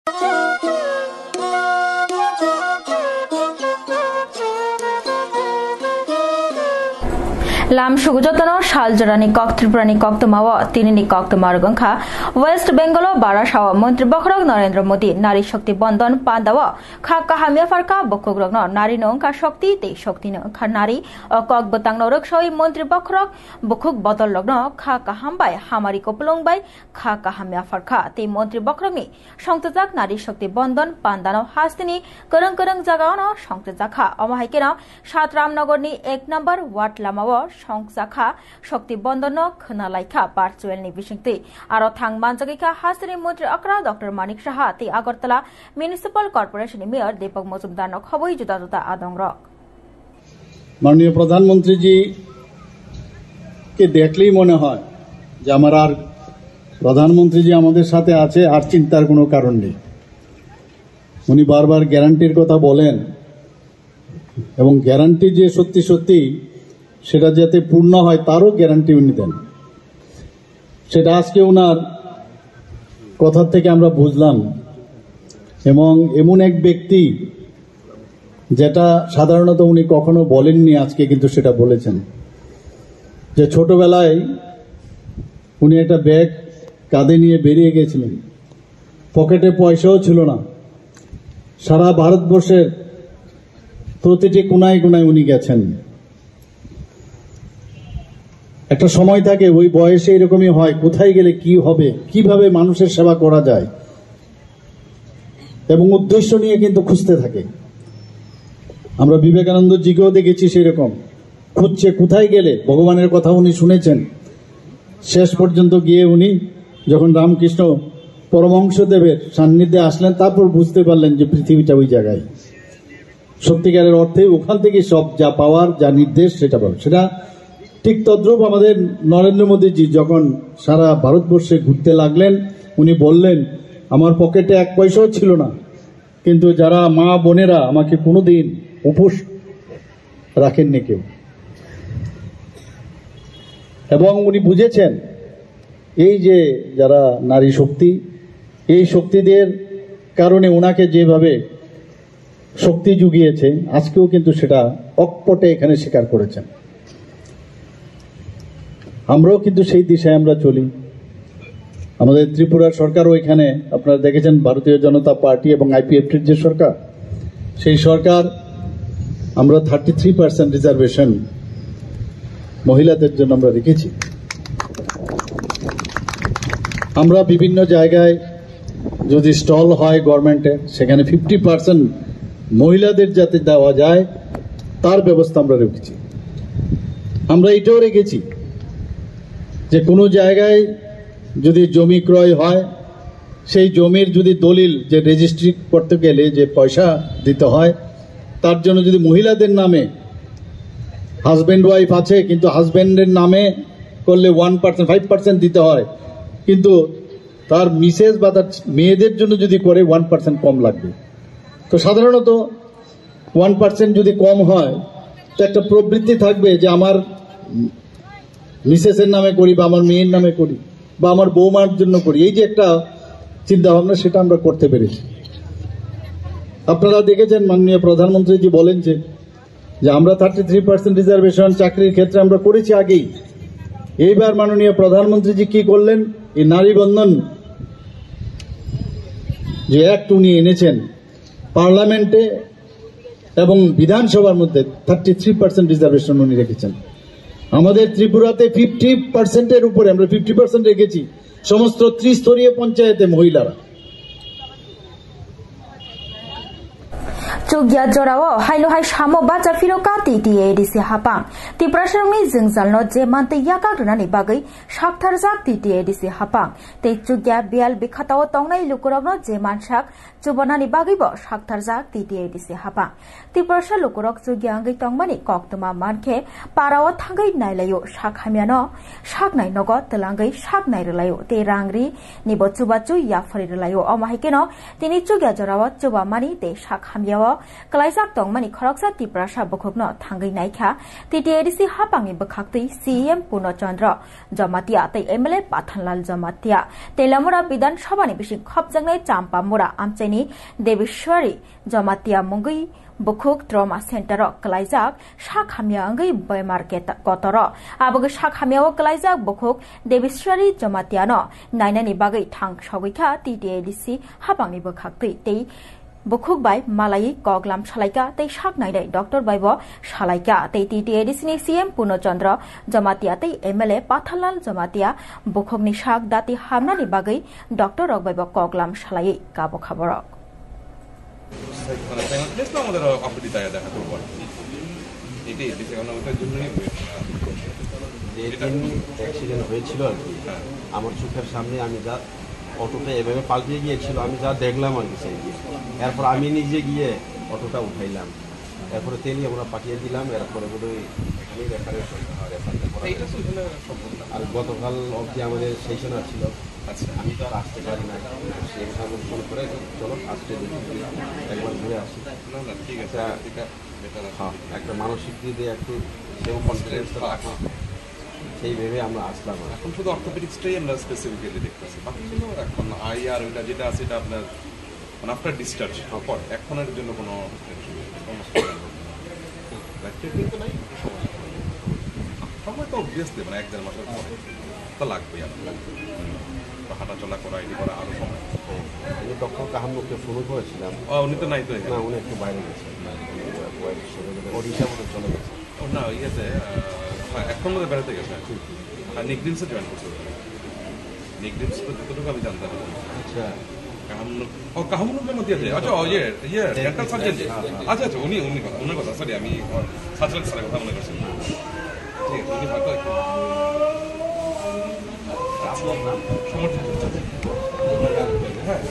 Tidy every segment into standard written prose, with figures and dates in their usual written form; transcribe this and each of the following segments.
Lam Shugujotano, Shaljarani Kok, Triprani Kok to Mawa, Tinini Kok to Marganka, West Bengal, Barashawa, Montrebakrog, Narendra Modi, Nari Shakti Bondon, Pandawa, Kaka Hamia Farka, Bokogrogno, Nari Nonka Shakti, Te Shakti Kanari, or Kok Botang Norok Shoy, Montrebakrog, Bokuk Bottle Logno, Kaka Hambai, Hamari Kopulong by, Kaka Hamia Farka, Te Montrebakromi, Shankazak, Nari Shakti Bondon, Pandano, Hastini, Kurang Zagano, Shankazaka, Omahikena, Shatram Nagorni, Ek number, Wat Lamawa, Shankzaka, Shakti Bondono, Kunalaika, Partuel Nibishingti, Arothang Manjagika, Hasri Mutri Akra, Dr. Manik Shaha, the Agartala Municipal Corporation Mayor, Deepak Mozumdar Hoboi Judazuta Adong Rock. মাননীয় প্রধানমন্ত্রী জি কে দেখলেই মনে হয় যে আমার আর প্রধানমন্ত্রী জি আমাদের সাথে আছে আর চিন্তার কোনো কারণ নেই। উনি বারবার গ্যারান্টির কথা বলেন এবং গ্যারান্টি যে সত্যি সত্যি সেটা যাতে পূর্ণ হয় তারও গ্যারান্টি উনি দেন। সেটা আজকে ওনার কথা থেকে আমরা বুঝলাম এবং এমন এক ব্যক্তি যেটা সাধারণত উনি কখনো বলেননি, আজকে কিন্তু সেটা বলেছেন যে ছোটবেলায় উনি একটা ব্যাগ কাঁধে নিয়ে বেরিয়ে গেছিলেন, পকেটে পয়সাও ছিল না, সারা ভারতবর্ষের প্রতিটি কোনায় কোনায় উনি গেছেন। একটা সময় থাকে ওই বয়সে এরকমই হয়, কোথায় গেলে কি হবে, কিভাবে মানুষের সেবা করা যায় এবং উদ্দেশ্য নিয়ে কিন্তু খুঁজতে থাকে। আমরা বিবেকানন্দ জিকেও দেখেছি সেরকম খুঁজছে কোথায় গেলে, ভগবানের কথা উনি শুনেছেন, শেষ পর্যন্ত গিয়ে উনি যখন রামকৃষ্ণ পরমহংসদেবের সান্নিধ্যে আসলেন তারপর বুঝতে পারলেন যে পৃথিবীটা ওই জায়গায়, সত্যিকারের অর্থে ওখান থেকে সব যা পাওয়ার যা নির্দেশ সেটা পাবে। সেটা ঠিক তদ্রূপ আমাদের নরেন্দ্র মোদীজি যখন সারা ভারতবর্ষে ঘুরতে লাগলেন, উনি বললেন আমার পকেটে এক পয়সাও ছিল না, কিন্তু যারা মা বোনেরা আমাকে কোনোদিন উপোস রাখেননি কেউ, এবং উনি বুঝেছেন এই যে যারা নারী শক্তি, এই শক্তিদের কারণে ওনাকে যেভাবে শক্তি জুগিয়েছে আজকেও কিন্তু সেটা অকপটে এখানে স্বীকার করেছেন। আমরাও কিন্তু সেই দিশায় আমরা চলি। আমাদের ত্রিপুরার সরকারও এখানে আপনারা দেখেছেন, ভারতীয় জনতা পার্টি এবং আইপিএফটির যে সরকার, সেই সরকার আমরা 33% রিজার্ভেশন মহিলাদের জন্য আমরা রেখেছি। আমরা বিভিন্ন জায়গায় যদি স্টল হয় গভর্নমেন্টের, সেখানে 50% মহিলাদের যাতে দেওয়া যায় তার ব্যবস্থা আমরা রেখেছি। আমরা এটাও রেখেছি যে কোনো জায়গায় যদি জমি ক্রয় হয়, সেই জমির যদি দলিল যে রেজিস্ট্রি করতে গেলে যে পয়সা দিতে হয়, তার জন্য যদি মহিলাদের নামে, হাজব্যান্ড ওয়াইফ আছে কিন্তু হাজব্যান্ডের নামে করলে 1% 5% দিতে হয়, কিন্তু তার মিসেস বা তার মেয়েদের জন্য যদি করে 1% কম লাগবে। তো সাধারণত 1% যদি কম হয় তো একটা প্রবৃত্তি থাকবে যে আমার মিসেসের নামে করি বা আমার মেয়ের নামে করি বা আমার বৌমার জন্য করি, এই যে একটা চিন্তা ভাবনা সেটা আমরা করতে পেরেছি। আপনারা দেখেছেন মাননীয় প্রধানমন্ত্রীজি বলেন যে আমরা 33% রিজার্ভেশন চাকরির ক্ষেত্রে আমরা করেছি আগেই। এইবার মাননীয় প্রধানমন্ত্রীজি কি করলেন, এই নারী বন্ধন যে অ্যাক্ট উনি এনেছেন পার্লামেন্টে এবং বিধানসভার মধ্যে 33% রিজার্ভেশন উনি রেখেছেন। আমাদের ত্রিপুরাতে 50%-এর উপরে আমরা 50% রেখেছি সমস্ত ত্রিস্তরীয় পঞ্চায়েতে মহিলারা। Chugya Jorao, Hailo Hai Shamo Bacha Filoka, TTADC Hapang, Tiprashamni Zingzalno, Jemante Yaka Rani Bagay, Shaktarzak, TTADC Hapang, Te Chugya Bial Bikatao Tonga Lukurogno, Jeman Shak, Chubanani Bagibo, Shaktarzak, TTADC Hapang, Tiprasha Lukurok Chugyangi Tongmani, Koktuma Manke, Parawa Tangai Nailayo, Shak Hamiano, Shak Nai Nogot, Telangai, Shak Nai Relayo, Te Rangri, Nibotubachu, Yafari Relayo, Omahikeno, Tini Chugya Jorao, Chubamani, Te Shak Hamiao, kalaijak tongmani khoroksa Tiprasa bukhukno thangai naikha TTADC hapangni bukhaktui CM Purnochandra Jamatia tei MLA Pathanlal Jamatia Telamura Bidan Sabhani bising khopjangnai Champamura Amchaini Deveshwari Jamatia Mungui Bukhuk Trauma Center Kalaijak Shakhamia Angai Boy Market Kotoro Abog Shakhamia Kalaijak Bukhuk Deveshwari Jamatiano Nainani Bagai Thang Shawika TTADC hapangni bukhaktui tei Bukhuk by Malai Koglam Shalaika tei Shak Naidai Dr. Baibo Shalaika tei TTADC ni CM Purnochandra Jamatia tei MLA Pathanlal Jamatia Bukhuk ni Shak Dati Hamnani Bagai Dr. Baibo Koglam Shalai Kabo Khaborok আমাদের অপরিতায় দেখা করবো এটাই ওটার জন্যই accident হয়েছিল আর কি আমার চোখের সামনে আমি যা অটোটা এভাবে পাল্টিয়ে গিয়েছিল আমি যা দেখলাম আর কি সেই দিয়ে এরপর আমি নিজে গিয়ে অটোটা উঠাইলাম এরপরে তেলই আমরা পাঠিয়ে দিলাম এরপরে বোধহয় এখানেই রেফারেন্স আর গতকাল অবধি আমাদের সেশনার ছিল আচ্ছা আমি তো আর আসতে পারি না সেই ফোন করে চলো আসতে একবার ঘুরে আসি ঠিক আছে হ্যাঁ একটা মানসিক দিকে একটু সেও কনফিডেন্সটা রাখা সেই ভেবে আমরা আসলাম এখন শুধু অর্থোপেডিক্সটাই আমরা স্পেসিফিক্যালি দেখতেছি বাকিগুলো এখন আই আর ওইটা যেটা আছে এটা আপনার মানে আফটার ডিসচার্জ পর এখনের জন্য কোনো ট্রিটমেন্ট তো নাই সময় তো অবভিয়াসলি মানে 1-1.5 মাসের পরে তো লাগবেই আপনার হাঁটা চলা করা এটি করা আরো সময় ডক্টর কাহামুখকে ফোন করেছিলাম উনি তো নাই তো না উনি একটু বাইরে গেছে ওড়িশা মতো চলে গেছে না ইয়েতে এখন মধ্যে বেড়াতে গেছে আর নিকড্রিমসে জয়েন করছে নিকড্রিমস যতটুকু আমি জানতাম আচ্ছা কাহামুনুর মধ্যে আছে আচ্ছা ইয়ে ডেন্টাল সার্জন আচ্ছা আচ্ছা উনি কথা সরি আমি সার্জন স্যারের কথা মনে করছি ঠিক আছে উনি হয়তো হ্যাঁ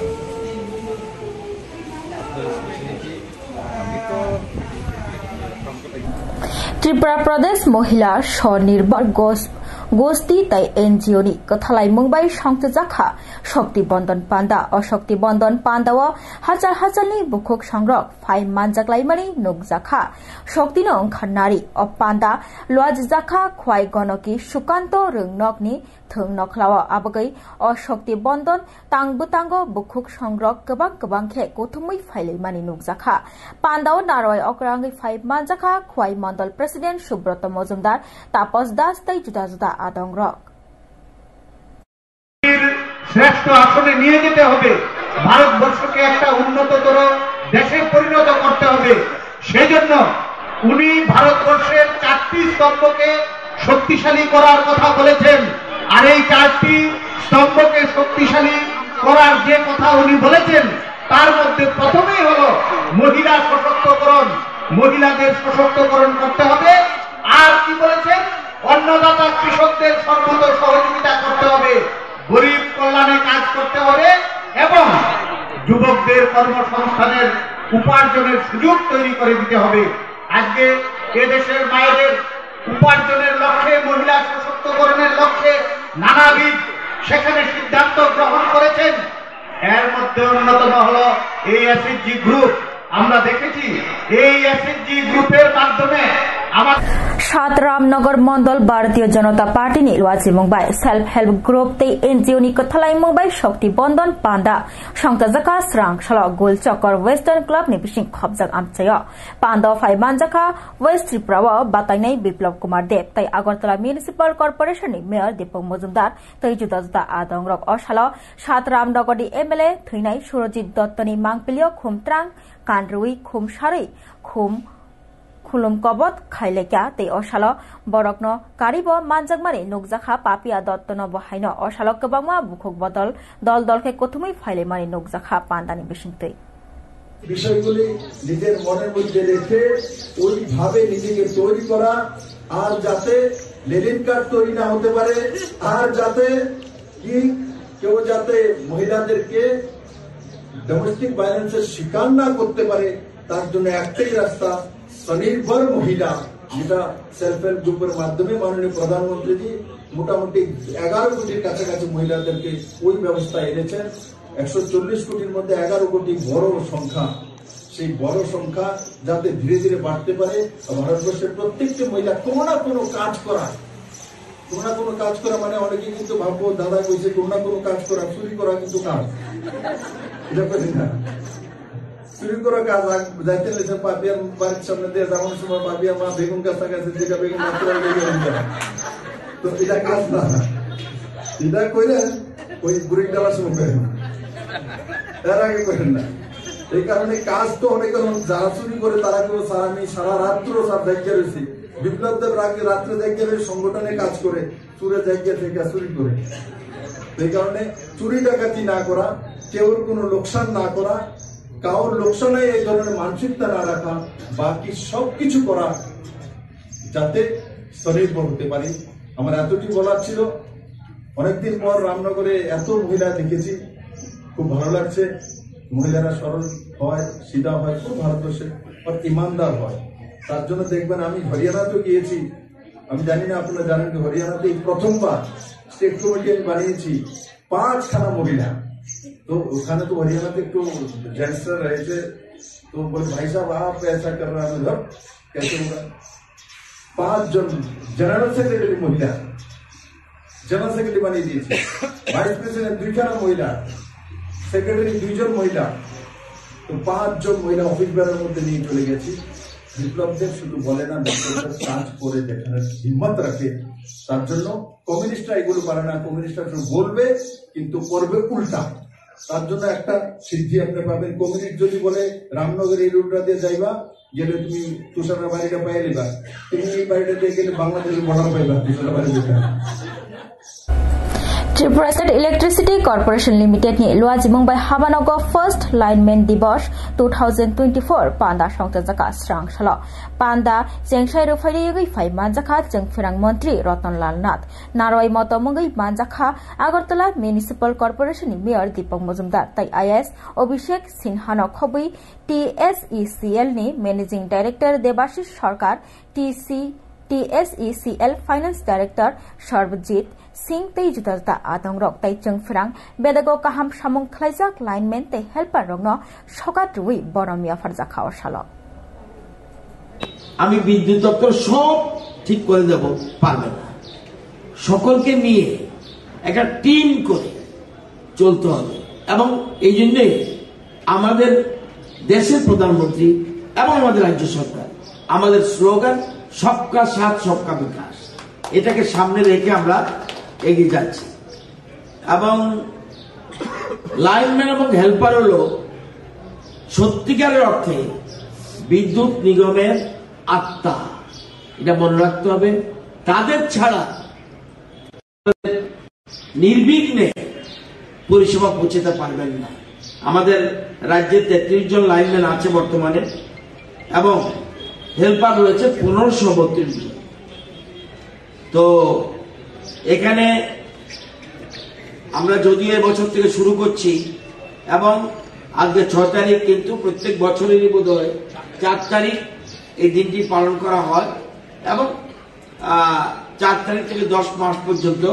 Tripura Pradesh Mohila Swanirbar Gosti tai NGO ni Kathalai Mumbai Shangte Jakha Shakti Bandhan Panda o Shakti Bandhan Pandawa Hajar Hajarni Bukhuk Sangrok Phai Manjaklai Mani Nuk Jakha Shakti no Khanari o Panda Lwaj Jakha Khwai Gonoki Sukanto Rungnok ni Thung Noklawa Abagai o Shakti Bandhan Tangbutango Bukhuk Sangrok Kabang Khe Kothumui Phailai Mani Nuk Jakha Pandao Naroi Okrangi Phai Manjaka Khwai Mandal President Subrata Mojumdar Tapos Das tai juda juda আদংরক শ্রেষ্ঠ আসনে নিয়ে যেতে হবে ভারতবর্ষকে একটা উন্নততর দেশে পরিণত করতে হবে সেজন্য উনি ভারতবর্ষের 4টি স্তম্ভকে শক্তিশালী করার কথা বলেছেন আর এই 4টি স্তম্ভকে শক্তিশালী করার যে কথা উনি বলেছেন তার মধ্যে প্রথমেই হলো মহিলা সশক্তকরণ মহিলাদের সশক্তকরণ করতে হবে আর কি বলেছেন অন্নদাতা কৃষকদের সর্বত সহযোগিতা করতে হবে গরিব কল্যাণে কাজ করতে হবে এবং যুবকদের কর্মসংস্থানের উপার্জনের সুযোগ তৈরি করে দিতে হবে আজকে এদেশের মায়েদের উপার্জনের লক্ষ্যে মহিলা সশক্তকরণের লক্ষ্যে নানাবিধ সেখানে সিদ্ধান্ত গ্রহণ করেছেন এর মধ্যে অন্যতম হলো এই এসএসজি গ্রুপ আমরা দেখেছি এই এসএসজি গ্রুপের মাধ্যমে সাত রামনগর মন্ডল ভারতীয় জনতা party ni lwaji mungbai self help group tei NGO ni kathalai mungbai shakti bandhan panda shangta jaka srang shala gol chakor western club ni bising khopjak amchayo panda phai manjaka west tripura wa batainai biplab kumar dev tai agartala municipal corporation ni mayor deepak mojumdar tai juda juda adongrok oshala সাত Ramnagar ni MLA thuinai surojit dotto ni mangpilio khumtrang kanrui khumsari khum খুলুম কবত খাইলেকা তে অশাল বরকন Karib মানজাকমারি নুকজাখা Papiya দত্তন বহাইন অশাল কবাংমা বুখুক বদল দল দলকে কথুমই ফাইলে মারি নুকজাখা পান্দানি বিশিংতে বিষয়গুলি নিজের মনের মধ্যে রেখে ওইভাবে নিজেকে তৈরি করা আর যাতে লেনিন কার্ড তৈরি না হতে পারে আর যাতে কি কেউ যাতে মহিলাদেরকে ডোমেস্টিক ভায়োলেন্সের শিকার না করতে পারে তার জন্য একটাই রাস্তা স্বনির্ভর মহিলা যেটা সেলফ হেল্প গ্রুপের মাধ্যমে মাননীয় প্রধানমন্ত্রীজি মোটামুটি 11 কোটির কাছাকাছি মহিলাদেরকে ওই ব্যবস্থা এনেছেন 140 কোটির মধ্যে 11 কোটি বড় সংখ্যা সেই বড় সংখ্যা যাতে ধীরে ধীরে বাড়তে পারে। ভারতবর্ষের প্রত্যেকটি মহিলা কোনো না কোনো কাজ করা, কোনো না কোনো কাজ করা মানে অনেকে কিন্তু ভাববো দাদা কইছে কোনো না কোনো কাজ করা, চুরি করা কিন্তু কাজ, এটা করি না। চুরি করা কাজ যাইতে লেছে পাপিয়ার বাড়ির সামনে দিয়ে যাওয়ার সময় পাপিয়া মা বেগুন গাছটা গেছে, যেটা বেগুন মাত্র তো এটা কাজ না, এটা কইলেন ওই বুড়ি ডালার সময় করেন, এর আগে করেন না। এই কারণে কাজ তো অনেক, যারা চুরি করে তারা কেউ আমি সারা রাত্র সব জায়গা রয়েছি, বিপ্লবদের আগে রাত্রে জায়গা সংগঠনে কাজ করে, চুরের জায়গা থেকে চুরি করে। এই কারণে চুরি ডাকাতি না করা, কেউর কোনো লোকসান না করা, কারোর লোকসানে এই ধরনের মানসিকতা না রাখা, বাকি সবকিছু করা যাতে স্বনির্ভর হতে পারি। আমার এতটি বলার ছিল। অনেকদিন পর রামনগরে এত মহিলা দেখেছি, খুব ভালো লাগছে। মহিলারা সরল হয়, সিধা হয়, খুব ভারতবর্ষে আর ইমানদার হয়। তার জন্য দেখবেন আমি হরিয়ানাতেও গিয়েছি, আমি জানি না আপনারা জানেন কি, হরিয়ানাতে প্রথমবার স্টেট কমিটি আমি বানিয়েছি 5খানা মহিলা। তো ওখানে তো হরিয়ানাতে একটু জেন্টসরা রয়েছে, তো বলে ভাই সাহেব আপ ऐसा कर रहा है, मतलब कैसे होगा। 5 জন জেনারেল সেক্রেটারি মহিলা, জেনারেল সেক্রেটারি বানিয়ে দিয়েছি। ভাইস প্রেসিডেন্ট 2খানা মহিলা, সেক্রেটারি 2 জন মহিলা, তো 5 জন মহিলা অফিস বেড়ার মধ্যে নিয়ে চলে গেছি। বিপ্লবদের শুধু বলে না, বিপ্লবদের কাজ করে দেখানোর হিম্মত রাখে। তার জন্য কমিউনিস্টরা এগুলো পারে না, কমিউনিস্টরা শুধু বলবে কিন্তু করবে উল্টা। তার জন্য একটা সিদ্ধি আপনি পাবেন। কমিউনিস্ট যদি বলে রামনগর এই রুটটা দিয়ে যাইবা, গেলে তুমি তুষারের বাড়িটা পাই নিবা, তুমি এই বাড়িটা দিয়ে গেলে বাংলাদেশের বর্ডার পাইবা তুষারের বাড়ি যেটা। Tripura State Electricity Corporation Limited ni luajimung bai habanogo First Lineman Dibosh 2024 panda songtajaka srang salo panda jengshai rufai yugui phai manjaka jengphirang Mantri Ratanlal Nath naroi moto mungui manjaka Agartala Municipal Corporation ni Mayor Deepak Majumdar tai IAS Abhishek Sinhano khobui TSECL ni Managing Director Debashish Sarkar TSECL Finance Director Sharbjit Singh tei jutalta adong rok tai jengphirang bedago kaham samung khlaijak lineman tei helper rokno sokat rui boromia farjaka osalo আমি বিদ্যুৎ দপ্তর সব ঠিক করে দেব পারবে না, সকলকে নিয়ে একটা টিম করে চলতে হবে। এবং এই জন্যই আমাদের দেশের প্রধানমন্ত্রী এবং আমাদের রাজ্য সরকার আমাদের স্লোগান সবকা সাথ সবকা বিকাশ, এটাকে সামনে রেখে আমরা এগিয়ে যাচ্ছি। এবং লাইনম্যান এবং হেল্পার হলো সত্যিকারের অর্থে বিদ্যুৎ নিগমের আত্মা, এটা মনে রাখতে হবে। তাদের ছাড়া নির্বিঘ্নে পরিষেবা পৌঁছাতে পারবেন না। আমাদের রাজ্যে 33 জন লাইনম্যান আছে বর্তমানে এবং হেল্পার রয়েছে 1532 জন। তো এখানে আমরা যদিও এবছর থেকে শুরু করছি এবং আজকে 6 তারিখ, কিন্তু প্রত্যেক বছরেরই বোধ হয় 4 তারিখ এই দিনটি পালন করা হয় এবং 4 তারিখ থেকে 10 মার্চ পর্যন্ত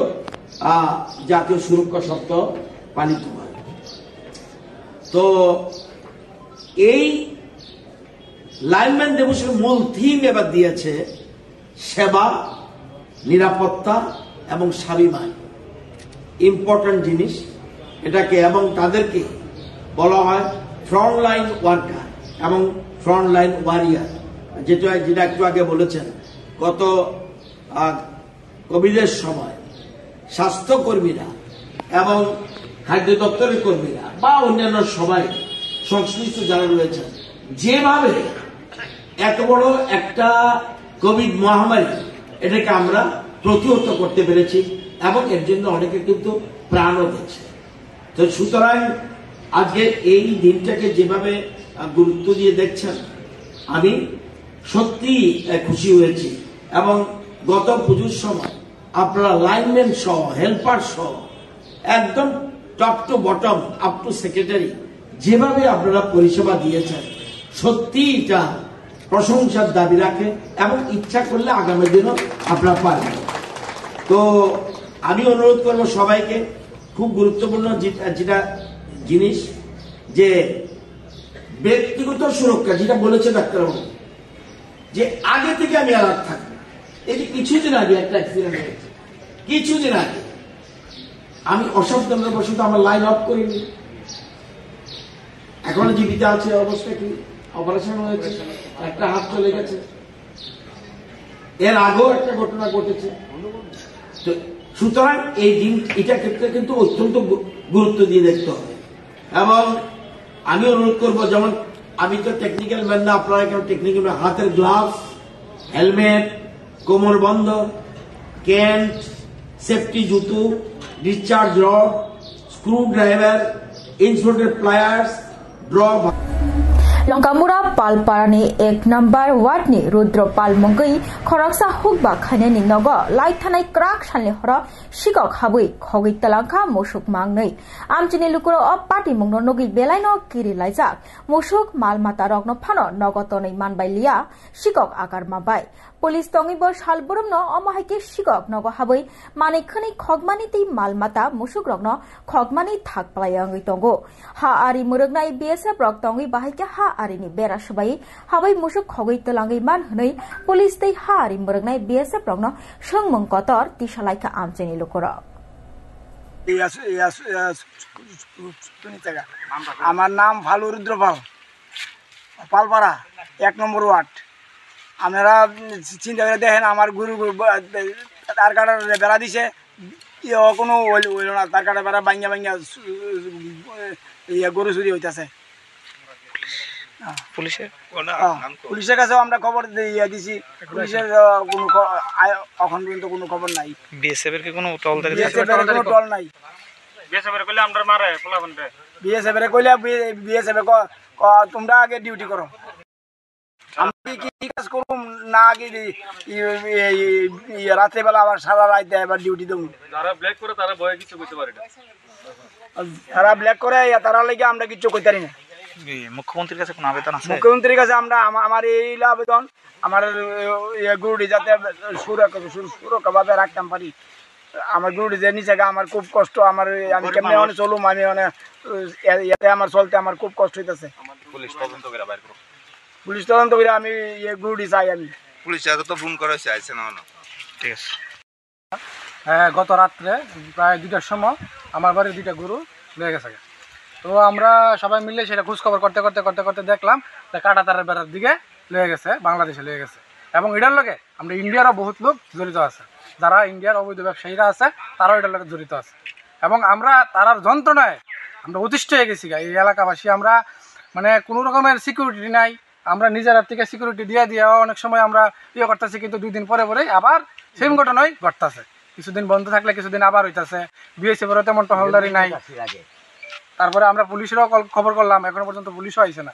জাতীয় সুরক্ষা সপ্তাহ পালিত হয়। তো এই লাইনম্যান দিবসের মূল থিম এবার দিয়েছে সেবা, নিরাপত্তা এবং স্বাভিমান, ইম্পর্টেন্ট জিনিস এটাকে। এবং তাদেরকে বলা হয় ফ্রন্ট লাইন ওয়ার্কার এবং ফ্রন্ট লাইন ওয়ারিয়ার, যেটা একটু আগে বলেছেন। গত কোভিডের সময় স্বাস্থ্যকর্মীরা এবং খাদ্য দপ্তরের কর্মীরা বা অন্যান্য সবাই সংশ্লিষ্ট যারা রয়েছেন, যেভাবে এত বড় একটা কোভিড মহামারী এটাকে আমরা প্রতিহত করতে পেরেছি এবং এর জন্য অনেকে কিন্তু প্রাণও দিয়েছে। তো সুতরাং আজকে এই দিনটাকে যেভাবে গুরুত্ব দিয়ে দেখছেন, আমি সত্যি খুশি হয়েছি। এবং গত পুজোর সময় আপনারা লাইনম্যান সহ, হেল্পার সহ, একদম top to bottom up to secretary যেভাবে আপনারা পরিষেবা দিয়েছেন, সত্যি এটা প্রশংসার দাবি রাখে এবং ইচ্ছা করলে আগামী দিনও আপনারা পারবেন। তো আমি অনুরোধ করব সবাইকে, খুব গুরুত্বপূর্ণ যেটা জিনিস, যে ব্যক্তিগত সুরক্ষা যেটা বলেছে ডাক্তারবাবু, যে আগে থেকে আমি অ্যালার্ট থাকবো। এই যে কিছুদিন আগে একটা অ্যাক্সিডেন্ট হয়েছে, কিছুদিন আগে আমি অসাবধানতাবশত আমার লাইন অফ করিনি, এখনো জীবিত আছে। অবস্থা কি, অপারেশন হয়েছে, একটা হাত চলে গেছে। এর আগেও একটা ঘটনা ঘটেছে। তো সুতরাং এই দিন এটা ক্ষেত্রে কিন্তু অত্যন্ত গুরুত্ব দিয়ে দেখতে হবে। এবং আমি অনুরোধ করবো, যেমন আমি তো টেকনিক্যাল ম্যান না, আপনারা কেন টেকনিক্যাল ম্যান, হাতের গ্লাভস, হেলমেট, কোমর বন্ধ, ক্যান্ট, সেফটি জুতো, discharge rod, screwdriver, insulated pliers, ড্র। लंकामुरा पालपारानी 1 नम्बर वार्डनी रुद्रपाल मंगई खरकसा हुकबा खाइनायनि नग लाइथानाय क्राक सानले हर सिगक हाबै खगै तलांखा मुसुक मांगनै आमचिनि लुकुरो अ पार्टी मंगनो नगै बेलायनो किरि लाइजाक मुसुक मालमाता रगनो फानो नगतनै मानबाय लिया सिगक आगार माबाय पुलिस तंगिबो सालबुरुमनो अमाहायके सिगक नग हाबै मानेखनि खगमानि दै मालमाता मुसुक रगनो खगमानि थाकप्लायंगै तंगो हा आरि मुरगनाय बीएसएफ रग तंगै बाहायके हा आरिनि बेरा सबाई हाबै मुसुक खगै तलांगै मान हनै पुलिस दै हा आरि मुरगनाय बीएसएफ रगनो सोंमंग कतर तिसालायका आमचेनि लुकुरो আমার নাম ভালু রুদ্রপাল, পালপাড়া 1 নম্বর ওয়ার্ড। আপনারা চিন্তা করে দেখেন, আমার গুরু তার কাটার বেড়া দিছে, কোনো হইল না, তার কাটা বেড়া ভাঙ্গা ভাঙ্গা গরু চুরি হইতেছে। পুলিশের কাছেও আমরা খবর দিছি, পুলিশের কোনো এখন পর্যন্ত কোনো খবর নাই। বিএসএফ এর কোনো টল নাই, বিএসএফ এর কইলে আমরা মারে পোলাপনতে, বিএসএফ এর কইলে বিএসএফ তোমরা আগে ডিউটি করো, আমি কি কাজ করুম না, আগে রাত্রেবেলা আবার সারা রাত আবার ডিউটি দেবো। যারা ব্ল্যাক করে তারা ভয়ে কিছু করতে পারে না, যারা ব্ল্যাক করে তারা লাগে আমরা কিছু করতে পারি না। মুখ্যমন্ত্রীর কাছে কোনো আবেদন আছে? মুখ্যমন্ত্রীর কাছে আমরা আমার এই আবেদন, আমার গুরুটি যাতে সুরক্ষাভাবে রাখতাম পারি। আমার গুরুটি যে নিচে আমার খুব কষ্ট, আমার আমি কেমনে অনেক চলুম, আমি অনেক আমার চলতে আমার খুব কষ্ট হইতেছে। পুলিশ তদন্ত করে বাইর করো, পুলিশ তদন্ত করে আমি গুরুটি চাই। আমি পুলিশ তো ফোন করে চাইছে না, ঠিক আছে। হ্যাঁ, গত রাত্রে প্রায় 2টার সময় আমার বাড়ির 2টা গরু লেগে গেছে। তো আমরা সবাই মিলে সেটা খোঁজখবর করতে করতে করতে করতে দেখলাম যে কাঁটাতারের বেড়ার দিকে লেগে গেছে, বাংলাদেশে লেগে গেছে। এবং এটার লগে আমরা ইন্ডিয়ারও বহুত লোক জড়িত আছে, যারা ইন্ডিয়ার অবৈধ ব্যবসায়ীরা আছে তারাও এটার লগে জড়িত আছে। এবং আমরা তারার যন্ত্রণায় আমরা অতিষ্ঠ হয়ে গেছি। এই এলাকাবাসী আমরা মানে কোনো রকমের সিকিউরিটি নাই, আমরা নিজের থেকে সিকিউরিটি দিয়ে অনেক সময় আমরা করতেছি, কিন্তু 2 দিন পরে পরেই আবার সেম ঘটনাই ঘটতেছে। কিছুদিন বন্ধ থাকলে কিছুদিন আবার হইতেছে। বিএসএফেরও তেমন টহলদারি নাই। তারপরে আমরা পুলিশেরও খবর করলাম, এখনো পর্যন্ত পুলিশও আইছে না।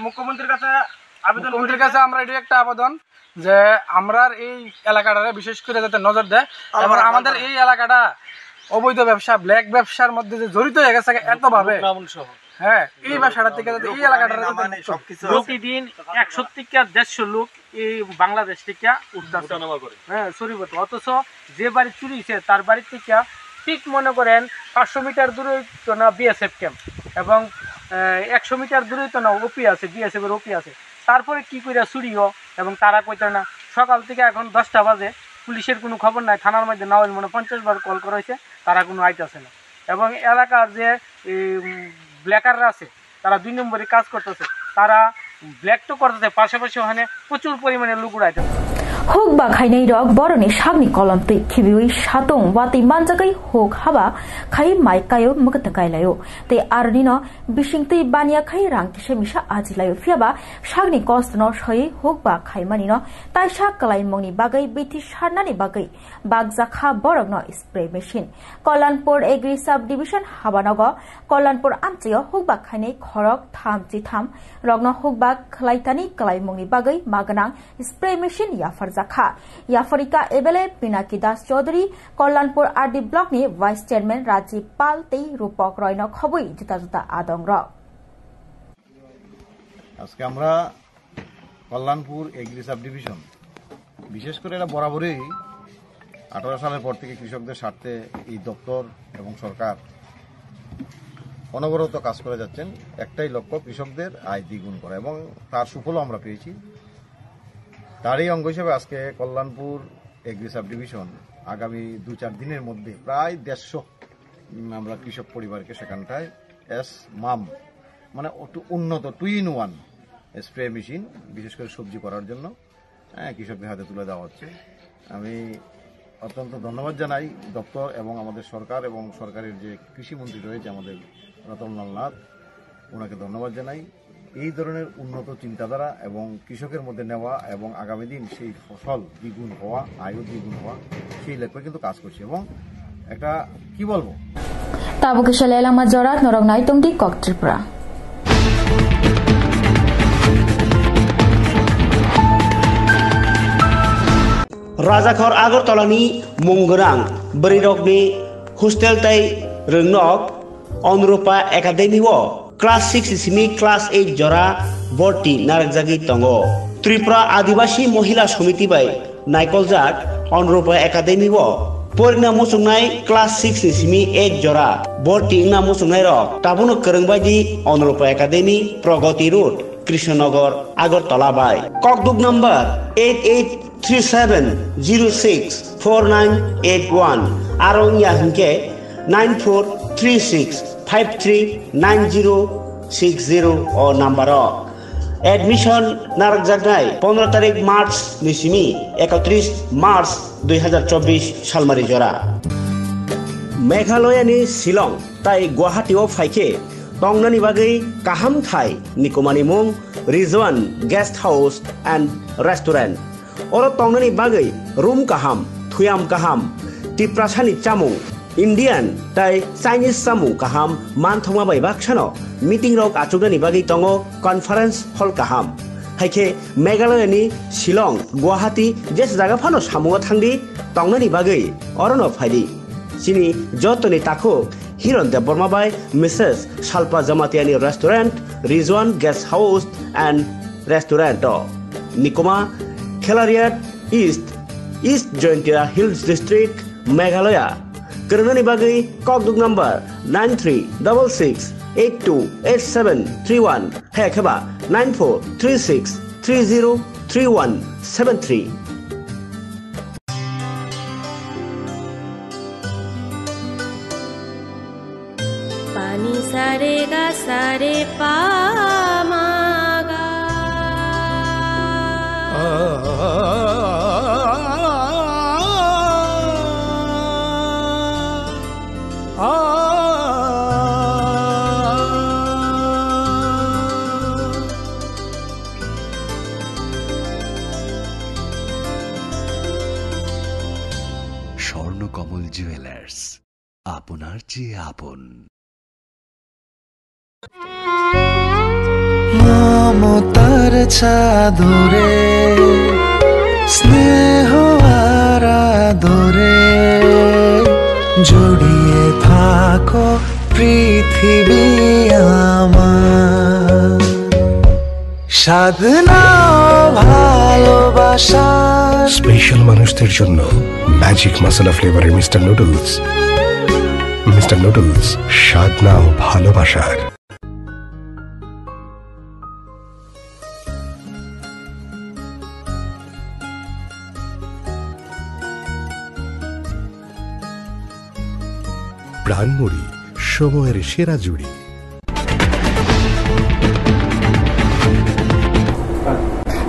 মুখ্যমন্ত্রীর কাছে আমরা এটি একটা আবেদন যে আমরা এই এলাকাটা বিশেষ করে যাতে নজর দেয়, এবং আমাদের এই এলাকাটা অবৈধ ব্যবসা, ব্ল্যাক ব্যবসার মধ্যে যে জড়িত হয়ে গেছে এতভাবে, হ্যাঁ, এই ব্যবসাটা থেকে এই এলাকাটা প্রতিদিন 100 থেকে 150 লোক এই বাংলাদেশ থেকে উঠানামা করে, হ্যাঁ, শরীফত। অথচ যে বাড়ি চুরি হয়েছে তার বাড়ি থেকে ঠিক মনে করেন 500 মিটার দূরে তো না বিএসএফ ক্যাম্প, এবং 100 মিটার দূরে তো না ওপি আছে, বিএসএফ এর ওপি আছে। তারপরে কি করে চুরিও, এবং তারা কইতে না। সকাল থেকে এখন 10টা বাজে, পুলিশের কোনো খবর নাই। থানার মধ্যে না হলে 50 বার কল করা হয়েছে, তারা কোনো আইতেছে না। এবং এলাকার যে ব্ল্যাকাররা আছে তারা 2 নম্বরে কাজ করতেছে, তারা ব্ল্যাক তো করতেছে, পাশাপাশি ওখানে প্রচুর পরিমাণে লোক উড়াইতেছে। হুক বা খাইনাই রক বরনি সাগনি কলমতৈ খিবিউই সাতং ওয়াতি মানজাগাই হুক হাবা খাই মাই কাयो मगत गायलायो ते आरनिनो बिसिंतै बानिया खाई रां किसे मिसा आजिलायो फियाबा सागनि कस्तनो सयै हुक बा खाइमानिनो ताइसा कलाइमंनि बागै बिथि सारनानि बागै बागजाखा बरगनो spray machine Kalyanpur agri sub division हाबानग कल्याणपुर आमचेयो हुक बा खाइनाय खरक 3 रगनो हुक बा खलाइतानि कलाइमंनि बागै मागनां स्प्रे मेशिन याफर जाखा याफरिका एबेले पिनाकी दास चौधरी कल्याणपुर आरडी ब्लक नि वाइस चेयरमैन राजीव पाल तै रूपक रयन खबई जुता जुता आदंग र আজকে আমরা কল্যাণপুর এগ্রি সাব ডিভিশন বিশেষ করে এটা বরাবরই 18 সালের পর থেকে কৃষকদের স্বার্থে এই দপ্তর এবং সরকার অনবরত কাজ করে যাচ্ছেন। একটাই লক্ষ্য, কৃষকদের আয় দ্বিগুণ করা, এবং তার সুফলও আমরা পেয়েছি। তারই অঙ্গ হিসেবে আজকে কল্যাণপুর এগ্রি সাব ডিভিশন আগামী 2-4 দিনের মধ্যে প্রায় 150 আমরা কৃষক পরিবারকে সেখানটায় মাম মানে উন্নত 2-in-1 স্প্রে মেশিন বিশেষ করে সবজি করার জন্য কৃষকদের হাতে তুলে দেওয়া হচ্ছে। আমি অত্যন্ত ধন্যবাদ জানাই দপ্তর এবং আমাদের সরকার এবং সরকারের যে কৃষিমন্ত্রী রয়েছে আমাদের রতনলাল নাথ, ওনাকে ধন্যবাদ জানাই। এই ধরনের উন্নত চিন্তাধারা এবং কৃষকের মধ্যে নেওয়া এবং আগামী দিন সেই ফসল দ্বিগুণ হওয়া, আয়ু দ্বিগুণ হওয়া, সেই লক্ষ্যে কিন্তু কাজ করছে। এবং একটা কি বলবো, তাবুকে লেলামা জরাত নরং নাইতংদি কক ত্রিপুরা। राजाखर आगरतलानि मुंगोनां बरिरकनि हस्टेल तै रोंनक अनुरूपा एकाडेमी क्लास 6 सिमी क्लास 8 जरा भर्ती नारकजागि तंगो। त्रिपुरा आदिवासी महिला समिति बाय नायकलजाक अनुरूपा एकाडेमी परिणाम मुसुंनाय क्लास 6 सिमी 8 जरा भर्ती ना मुसुंनाय रक ताबुनो करंबायदि अनुरूपा एकाडेमी प्रगति रोड कृष्णनगर आगरतला बाय ककबुक नंबर 8837064981 आरं या हंके 9436539060 ओ नंबर एडमिशन नारक जागनाय 15 तारिख मार्च निसिमी 31 मार्च 2024 सालमारी जरा। मेघालयनि शिलं ताई गुवाहाटीआव फाइके तंगनानि बागै काहाम थाई निकोमानि मुं Rizwan guest house and restaurant और तंगनानि बागै रूम काहाम थुयाम काहाम तिप्रासानि चामुं इंडियन ताई चाइनीज चामुं काहाम मानथंमा बाय बाक्सानो मीटिंग रक आचुगनानि बागै तंगो कॉन्फरेंस हॉल काहाम हाइके मेघालयनि शिलं गुवाहाटी जेस जागा फानो सामुआ थांदि तंगनानि बागै अरनो फाइदि सिनि जतनि ताखो हिरन देवबर्मा बाय मिसेस शाल्पा जमातियानि restaurant Rizwan guest house and restaurant निकोमा Khliehriat east Jaintia hills district Meghalaya. करंगनानि बागै ककबुक नंबर 9366828731 हेखेबा 9436303173। पानी सारे गा सारे पामागा স্বর্ণকমল জুয়েলার্স, আপনার চেয়ে আপন। মমতার চাদরে স্নেহ আর আদরে জড়িয়ে থাকো পৃথিবী আমার, সাধনা ভালোবাসা স্পেশাল মানুষদের জন্য ম্যাজিক মশলা ফ্লেভারের মিস্টার নুডলস। মিস্টার নুডলস, স্বাদ নাও ভালোবাসার। প্রাণমুড়ি, সময়ের সেরা জুড়ি।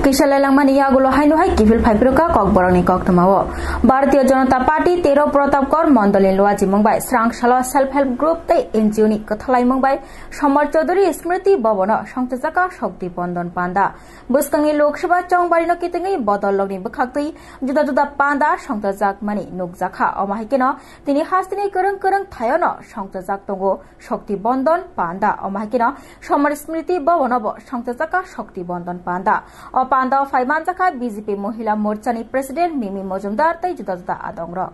किशलेलांगमानि यागुलो हाइनु हाइ किफिल फाइप्रुका ककबरंनि कक्तमाओ भारतीय जनता पार्टी 13 प्रतापगढ़ मंडलनि लुवाजी मंगबाय स्रांगशाला सेल्फ हेल्प ग्रुप तै एनजीओनि कथालाय मंगबाय समर चौधरी स्मृति भवन संस्थाजाका शक्ति बंधन पांदा बुस्कांनि लोकसभा चौंबारिनो कितंगै बदललगनि बखाक्तै जुदा जुदा पांदा संस्थाजाक मानि नुकजाखा अमाहिकेन तिनि हास्तिनि करं करं थायन संस्थाजाक तंगो शक्ति बंधन पांदा अमाहिकेन समर स्मृति भवन संस्थाजाका शक्ति बंधन पांदा पांदा फाइमान जाखा बीजेपी महिला मोर्चानि प्रेसिडेंट मिमी मजुमदार तै जुदा जुदा आदंग रक।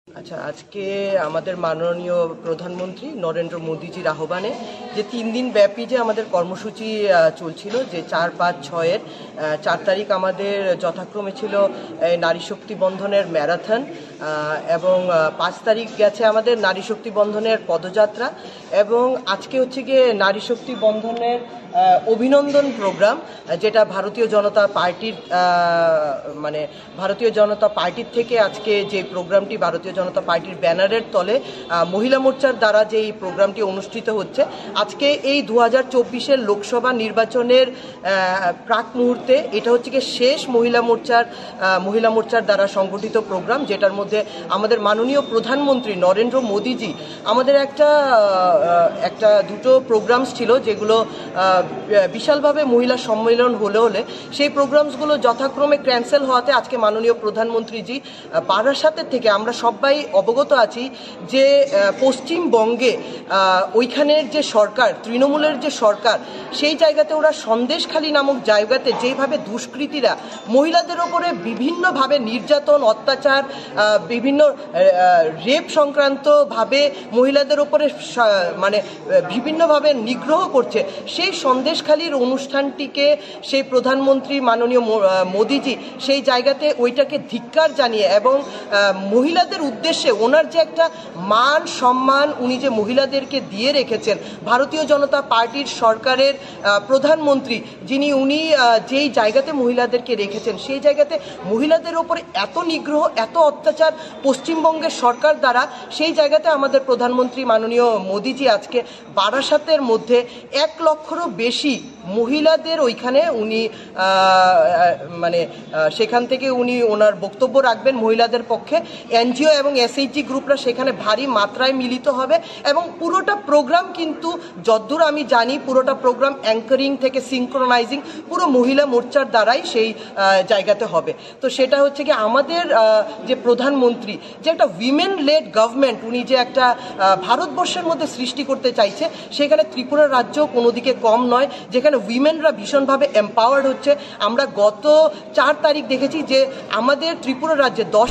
আচ্ছা, আজকে আমাদের মাননীয় প্রধানমন্ত্রী নরেন্দ্র মোদীজির আহ্বানে যে 3 দিন ব্যাপী যে আমাদের কর্মসূচি চলছিল, যে 4, 5, 6-এর 4 তারিখ আমাদের যথাক্রমে ছিল নারী শক্তি বন্ধনের ম্যারাথন, এবং 5 তারিখ গেছে আমাদের নারী শক্তি বন্ধনের পদযাত্রা, এবং আজকে হচ্ছে গিয়ে নারী শক্তি বন্ধনের অভিনন্দন প্রোগ্রাম, যেটা ভারতীয় জনতা পার্টির ভারতীয় জনতা পার্টির থেকে আজকে যে প্রোগ্রামটি ভারতীয় জনতা পার্টির ব্যানারের তলে মহিলা মোর্চার দ্বারা যে এই প্রোগ্রামটি অনুষ্ঠিত হচ্ছে। আজকে এই 2024-এর লোকসভা নির্বাচনের প্রাক মুহূর্তে এটা হচ্ছে কি শেষ মহিলা মোর্চার দ্বারা সংগঠিত প্রোগ্রাম, যেটার মধ্যে আমাদের মাননীয় প্রধানমন্ত্রী নরেন্দ্র মোদীজি আমাদের একটা দুটো প্রোগ্রামস ছিল, যেগুলো বিশালভাবে মহিলা সম্মেলন হলে সেই প্রোগ্রামসগুলো যথাক্রমে ক্যান্সেল হওয়াতে আজকে মাননীয় প্রধানমন্ত্রীজি বারাসাতের থেকে, আমরা সবাই অবগত আছি যে পশ্চিমবঙ্গে ওইখানের যে সরকার, তৃণমূলের যে সরকার, সেই জায়গাতে ওরা সন্দেশখালী নামক জায়গাতে যেভাবে দুষ্কৃতীরা মহিলাদের ওপরে বিভিন্নভাবে নির্যাতন, অত্যাচার, বিভিন্ন রেপ সংক্রান্তভাবে মহিলাদের ওপরে বিভিন্নভাবে নিগ্রহ করছে, সেই সন্দেশখালীর অনুষ্ঠানটিকে সেই প্রধানমন্ত্রী মাননীয় মোদীজি সেই জায়গাতে ওইটাকে ধিক্কার জানিয়ে এবং মহিলাদের উদ্দেশ্যে ওনার যে একটা মান সম্মান উনি যে মহিলাদেরকে দিয়ে রেখেছেন, ভারতীয় জনতা পার্টির সরকারের প্রধানমন্ত্রী যিনি, উনি যেই জায়গাতে মহিলাদেরকে রেখেছেন সেই জায়গাতে মহিলাদের ওপরে এত নিগ্রহ, এত অত্যাচার পশ্চিমবঙ্গের সরকার দ্বারা, সেই জায়গাতে আমাদের প্রধানমন্ত্রী মাননীয় মোদীজি আজকে বারাসাতের মধ্যে 1 লক্ষেরও বেশি মহিলাদের ওইখানে উনি সেখান থেকে উনি ওনার বক্তব্য রাখবেন মহিলাদের পক্ষে। এনজিও এবং এসএইচজি গ্রুপরা সেখানে ভারী মাত্রায় মিলিত হবে এবং পুরোটা প্রোগ্রাম কিন্তু যতদূর আমি জানি পুরোটা প্রোগ্রাম অ্যাঙ্কারিং থেকে সিনক্রোনাইজিং পুরো মহিলা মোর্চার দ্বারাই সেই জায়গাতে হবে। তো সেটা হচ্ছে কি আমাদের যে প্রধানমন্ত্রী, যে একটা উইমেন লেড গভর্নমেন্ট উনি যে একটা ভারতবর্ষের মধ্যে সৃষ্টি করতে চাইছে, সেখানে ত্রিপুরা রাজ্য কোনো দিকে কম নয়, যেখানে উইমেনরা ভীষণভাবে এম্পাওয়ার্ড হচ্ছে। আমরা গত 4 তারিখ দেখেছি যে আমাদের ত্রিপুরা রাজ্যে 10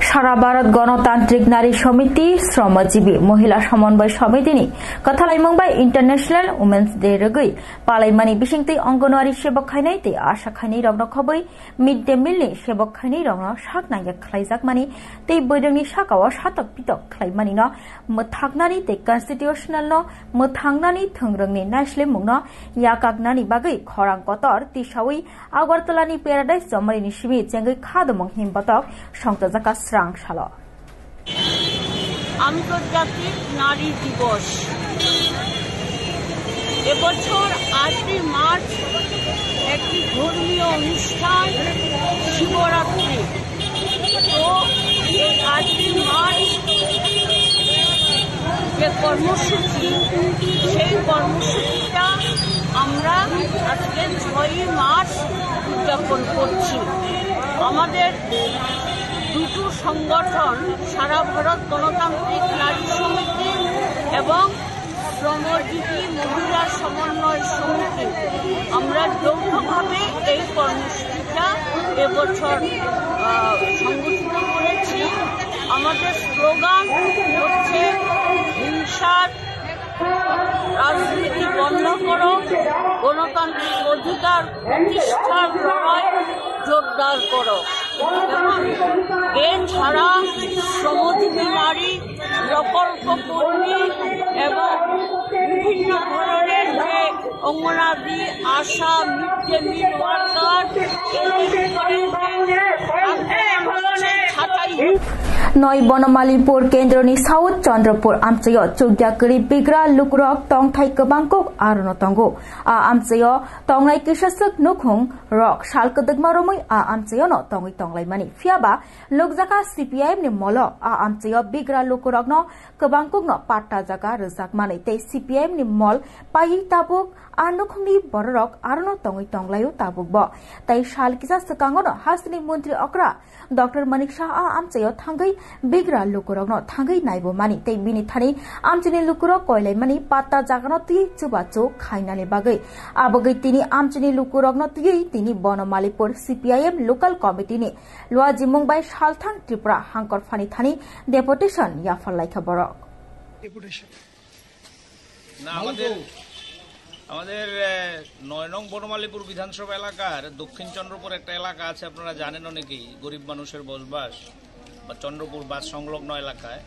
সারা ভারত গণতান্ত্রিক নারী সমিতি শ্রমজীবী মহিলা সমন্বয় সমিতিनि कथालायमंबाय इंटरनेशनल वुमेन्स डे रगै पालायमानि बिसिंतै अंगनवाड़ी सेबक खायनाय तै आशा खायनाय रंनो खबै मिड डे मिलनि सेबक खायनाय रंनो साकनाय खालायजाकमानि तै बैदोंनि साकाव सातक पितक खालायमानि न मोथागनानि तै कन्स्टिट्यूशनल न मोथांनानि थोंरोंनि नायस्लेमुंनो याकागनानि बागै खरां कतर तिसावै आगरतलानि पेराडाइस जमारिनि सिमि जेंगै खादमं हिमबतक সংতজাকা শ্রাংশাল। আন্তর্জাতিক নারী দিবস এবছর 8 মার্চ একটি ধর্মীয় অনুষ্ঠান শিবরাত্রি। তো এই 8 মার্চ যে কর্মসূচি, সেই কর্মসূচিটা আমরা আজকে 6 মার্চ উদযাপন করছি। আমাদের দুটো সংগঠন, সারা ভারত গণতান্ত্রিক নারী সমিতি এবং শ্রমজীবী মহিলা সমন্বয় সমিতি, আমরা যৌথভাবে এই কর্মসূচিটা এবছর সংগঠিত করেছি। আমাদের স্লোগান হচ্ছে হিংসার রাজনীতি বন্ধ করো, গণতান্ত্রিক অধিকার প্রতিষ্ঠার লড়াই জোরদার করো। এবং এছাড়া শ্রমজীবী নারী, প্রকল্প কর্মী এবং বিভিন্ন ধরনের যে অঙ্গনাদি, আশা, মিড ডে মিল ওয়ার্কার, नय बनमालीपुर केन्द्रनि साउथ चन्द्रपुर आमचयो चौग्याकरी बिग्रा लुकरक तंगथाय गोबांखौ आरोनो तंगो आ आमचयो तंगनाय किसासक नुखुं रक सालकदगमारमै आ आमचयो न तंगै तंगलायमानि फियाबा लोकजाका सीपीआईएम नि मलो आ आमचयो बिग्रा लुकरक न गोबांखौ न पाट्टा जागा रोजाकमानै तै सीपीआईएम नि मल पायि ताबुक आ नुखुंनि बररक आरोनो तंगै तंगलायो ताबुकबो तै साल किसा सकांगो न हासनि मन्त्री अक्रा डॉक्टर मनिक शाह आ amchayo thangai bigra lukurokno thangai naibo mani tei bini thani amchini lukurok koilai mani patta jagano tui chubachu khainani bagai abagai tini amchini lukurokno tui tini Bonomalipur CPIM local committee ni Lua Jimungbai Shalthang Tripura Hangkor Fani Thani deputation Yafal Laika Borok আমাদের ৯ নং বনমালীপুর বিধানসভা এলাকার দক্ষিণ চন্দ্রপুর একটা এলাকা আছে, আপনারা জানেন অনেকেই, গরিব মানুষের বসবাস বা চন্দ্রপুর বাস সংলগ্ন এলাকায়।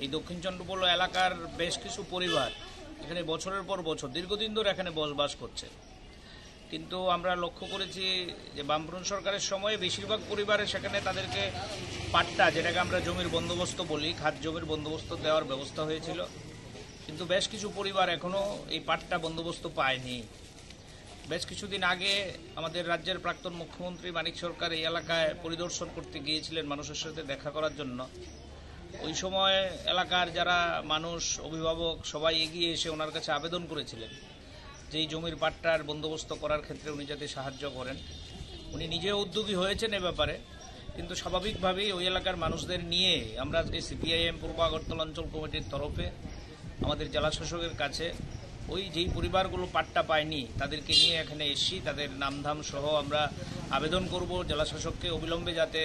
এই দক্ষিণ চন্দ্রপুর এলাকার বেশ কিছু পরিবার এখানে বছরের পর বছর দীর্ঘদিন ধরে এখানে বসবাস করছে, কিন্তু আমরা লক্ষ্য করেছি যে বামফ্রন্ট সরকারের সময়ে বেশিরভাগ পরিবারে সেখানে তাদেরকে পাট্টা, যেটাকে আমরা জমির বন্দোবস্ত বলি, খাত জমির বন্দোবস্ত দেওয়ার ব্যবস্থা হয়েছিল, কিন্তু বেশ কিছু পরিবার এখনও এই পাট্টা বন্দোবস্ত পায়নি। বেশ কিছুদিন আগে আমাদের রাজ্যের প্রাক্তন মুখ্যমন্ত্রী মানিক সরকার এই এলাকায় পরিদর্শন করতে গিয়েছিলেন মানুষের সাথে দেখা করার জন্য। ওই সময় এলাকার যারা মানুষ, অভিভাবক সবাই এগিয়ে এসে ওনার কাছে আবেদন করেছিলেন যে এই জমির পাট্টার বন্দোবস্ত করার ক্ষেত্রে উনি যাতে সাহায্য করেন। উনি নিজে উদ্যোগী হয়েছেন এ ব্যাপারে, কিন্তু স্বাভাবিকভাবেই ওই এলাকার মানুষদের নিয়ে আমরা আজকে সিপিআইএম পূর্ব আগরতলা অঞ্চল কমিটির তরফে আমাদের জেলা শাসকের কাছে ওই যেই পরিবারগুলো পাট্টা পায়নি তাদেরকে নিয়ে এখানে এসেছি। তাদের নামধাম সহ আমরা আবেদন করব জেলা শাসককে অবিলম্বে যাতে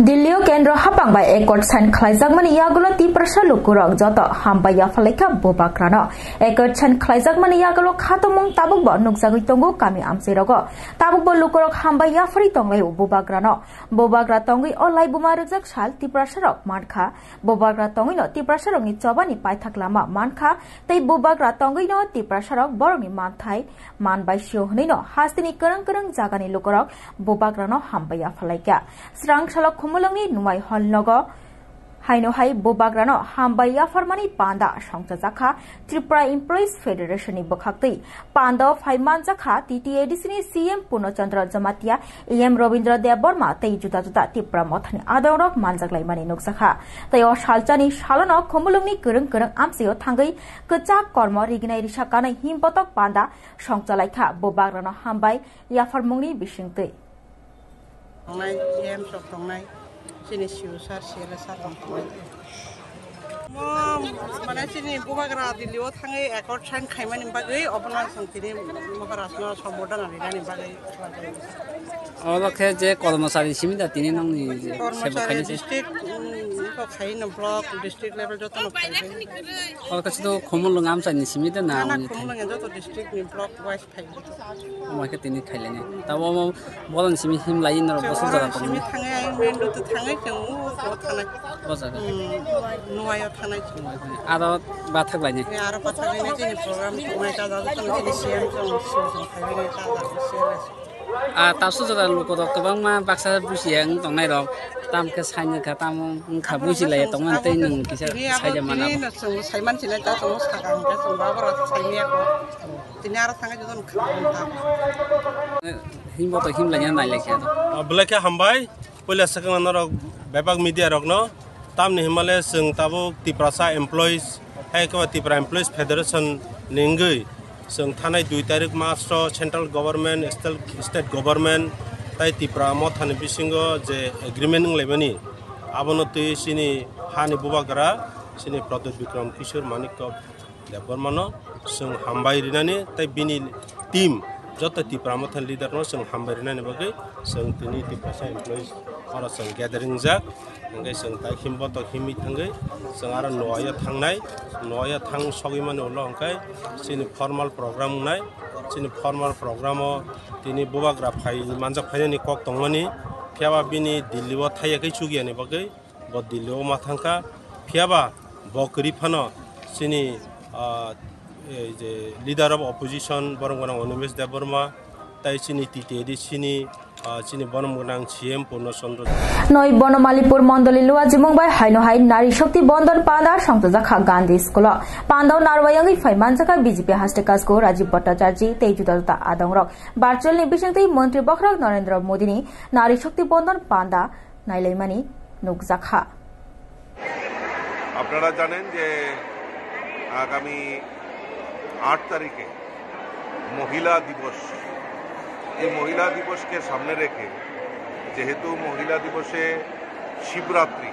দিল্লিও কেন্দ্র হাপাংবাই একট সাইন খাইজাকমানি ইয়াগুলো তিপ্রাসা লুকুরক যত হামবাই ইয়াফালাইকা বোবাগ্রানো একট সাইন খাইজাকমানি ইয়াগুলো খাতমং তাবুকব নুকজাগৈ তঙ্গু কামি আমসিরগ তাবুকব লুকুরক হামবাই ইয়াফারি তংলাই বোবাগ্রানো বোবাগ্রা তঙ্গৈ অলাই বুমা রুজাক সাল তিপ্রাসারক মানখা বোবাগ্রা তঙ্গৈনো তিপ্রাসারকনি চবানি পাইথাকলামা মানখা তৈ বোবাগ্রা তঙ্গৈনো তিপ্রাসারক বরংনি মানথাই মানবাই সিওহনैनो हास्तिनि करं करं जागानि लुकुरक बोबाग्रानो हामबाय याफालाइका स्रां सालक खुमुलंनि नुमाय हलनग हाइनोहाय बोबाग्रानो हामबाय याफारमानि पान्दा संजाजाखा त्रिपुरा एमप्लयिज फेडारेशननि बखाक्तै पान्दा फाइमान जाखा टीटीएडीसीनि सीएम पूर्णचंद्र जमातिया एम रवीन्द्र देवबर्मा तै जुदा जुदा त्रिपुरा मथानि आदरक मानजाग्लायमानि नुकसाखा तै अ सालचानि सालनो खुमुलंनि करं करं आमसेयो थांगै कचा कर्म रिगिनाय रिसाकानै हिमबतक पान्दा संजालायखा बोबाग्रानो हामबाय याफारमुंनि बिसिंतै M सप्तंनाय sini siusar sila sar mana sini bobagra diliwo thangai ekot san khaimani bagai obna sangtini maharashtra sambodan ani bagai অলকে যে কর্মচারী সীমিত তিনি নংনি যে সেবা খাইছে ডিস্ট্রিক্ট তো খাইন ব্লক ডিস্ট্রিক্ট লেভেল যত খাইছে অলকে তো খমুলং আমচানি সীমিত না না খমুলং যত ডিস্ট্রিক্ট নি ব্লক ওয়াইজ খাইছে আমাকে তিনি খাইলেনি তাও বলন সিমি হিম লাইন র বছর জায়গা তো সিমি থাঙে আই মেন্ডো তো থাঙে কেউ তো থাঙে বজার নুয়ায় থাঙে আর বা থাকলাইনি আর কথা লাইনি যে প্রোগ্রাম কমাইটা দাদা তো যে সিএম তো খাইবে তা সিএস তারসো যারা লোক গোबां मा बाक्सा बुसियां दंनाय रक तामके साइनखा ताम खा बुसिलाय तंगन तै नों किसा साइजा माना नि साइमान सिने ता तो सागां का संबाबर साइनिया को तिनार थांगा जदन खा हिमबो तो हिमलाया नाइलेखे ब्लेके हामबाय पयला सेकेन्ड रक बेबाग मिडिया रक न तामनि हिमालय जों ताबो तिप्रासा एमप्लयिज हायका तिप्रा एमप्लयिज फेडारेशन निंगै जों थानाय 2 तारिख मार्च सेंट्रल गवर्नमेंट स्टेट गवर्नमेंट ताई त्रिपुरा मथानि बिसिंगो जे एग्रीमेंट लेबनि आबनति सिनि हानि बुबाग्रा सिनि प्रदीप विक्रम किशोर मानिक देवबर्मानो जों हामबाय रिनानि ताई बिनि टीम जत त्रिपुरा मथानि लीडर न जों हामबाय रिनानि बगै जों तिनि त्रिपुरा एमप्लयिज और जों गैदरिंग जा ओंगे जों ताई हिमबत हिमि थांगै जों आरो नया थां सगै माने उल अंकाय सिनि फॉर्मल प्रोग्राम नाय सिनि फॉर्मल प्रोग्राम तिनि बुबाग्रा फाइ मानजा फाइनानि कक तंगनि फियाबा बिनि दिल्लीआव थायाखै सुगियानि बगै ब दिल्लीआव माथांका फियाबा बकरि फानो सिनि जे लीडर ऑफ ऑपोजिशन बरंगना अनिमेश देवबर्मा ताई सिनि टीटीएडी सिनि চিনি বনমগনাং সিএম পূর্ণচন্দ্র নয় বনমালীপুর মন্ডলী লুয়া জিমংবাই হাইনোহাই নারী শক্তি বন্দন পান্দা সংজাখা গান্ধী স্কুল পান্দাও নারওয়ায়াঙ্গি ফাইমানজাখা বিজেপি হাস্টেকাসকো রাজীব ভট্টাচার্য তেজুদাতা আদংরক ভার্চুয়াল নিবিসংতি মন্ত্রী বখরক নরেন্দ্র মোদিনি নারী শক্তি বন্দন পান্দা নাইলাইমানি নুকজাখা। আপনারা জানেন যে আগামী 8 তারিখে মহিলা দিবস, এই মহিলা দিবসকে সামনে রেখে যেহেতু মহিলা দিবসে শিবরাত্রি,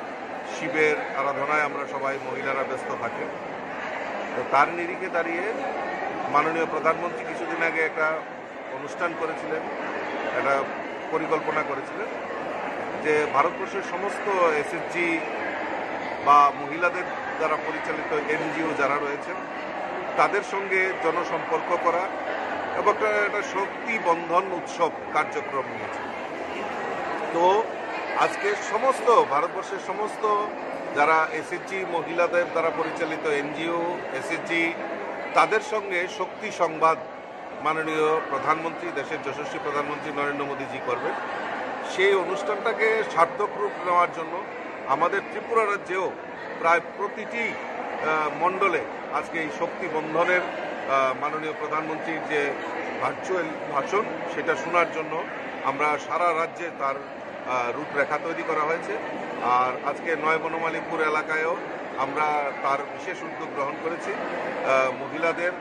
শিবের আরাধনায় আমরা সবাই মহিলারা ব্যস্ত থাকেন। তো তার নিরিখে দাঁড়িয়ে মাননীয় প্রধানমন্ত্রী কিছুদিন আগে একটা অনুষ্ঠান করেছিলেন, একটা পরিকল্পনা করেছিলেন যে ভারতবর্ষের সমস্ত এসএসজি বা মহিলাদের দ্বারা পরিচালিত এনজিও যারা রয়েছেন তাদের সঙ্গে জনসম্পর্ক করা এবং একটা শক্তি বন্ধন উৎসব কার্যক্রম নিয়েছে। তো আজকে সমস্ত ভারতবর্ষের সমস্ত যারা এসএসজি মহিলাদের দ্বারা পরিচালিত এনজিও এসএসজি তাদের সঙ্গে শক্তি সংবাদ মাননীয় প্রধানমন্ত্রী, দেশের যশস্বী প্রধানমন্ত্রী নরেন্দ্র মোদীজি করবেন। সেই অনুষ্ঠানটাকে সার্থক রূপ নেওয়ার জন্য আমাদের ত্রিপুরা রাজ্যেও প্রায় প্রতিটি মণ্ডলে আজকে এই শক্তি বন্ধনের মাননীয় প্রধানমন্ত্রীর যে ভার্চুয়াল ভাষণ সেটা শোনার জন্য আমরা সারা রাজ্যে তার রূপরেখা তৈরি করা হয়েছে। আর আজকে নয় বনমালীপুর এলাকায়ও আমরা তার বিশেষ উদ্যোগ গ্রহণ করেছি মহিলাদের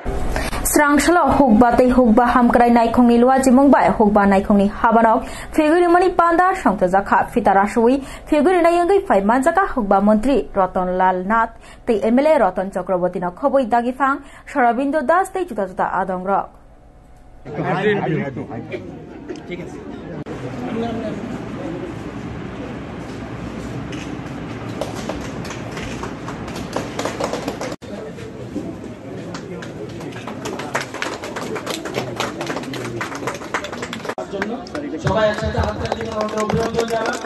Srangshala hukba tei hukba hamkrai naikongni lua jimongbai hukba naikongni habanok figuri mani panda songta jakha fitarashui figuri nayangai phai manjaka hukba mantri Ratan Lal Nath tei MLA Ratan Chakraborty no khoboi dagifang Sharabindo Das tei juta juta adongrok ঠিক আছে সবাই একসাথে হাততালি দিয়ে আমাদের অভিনন্দন জানান।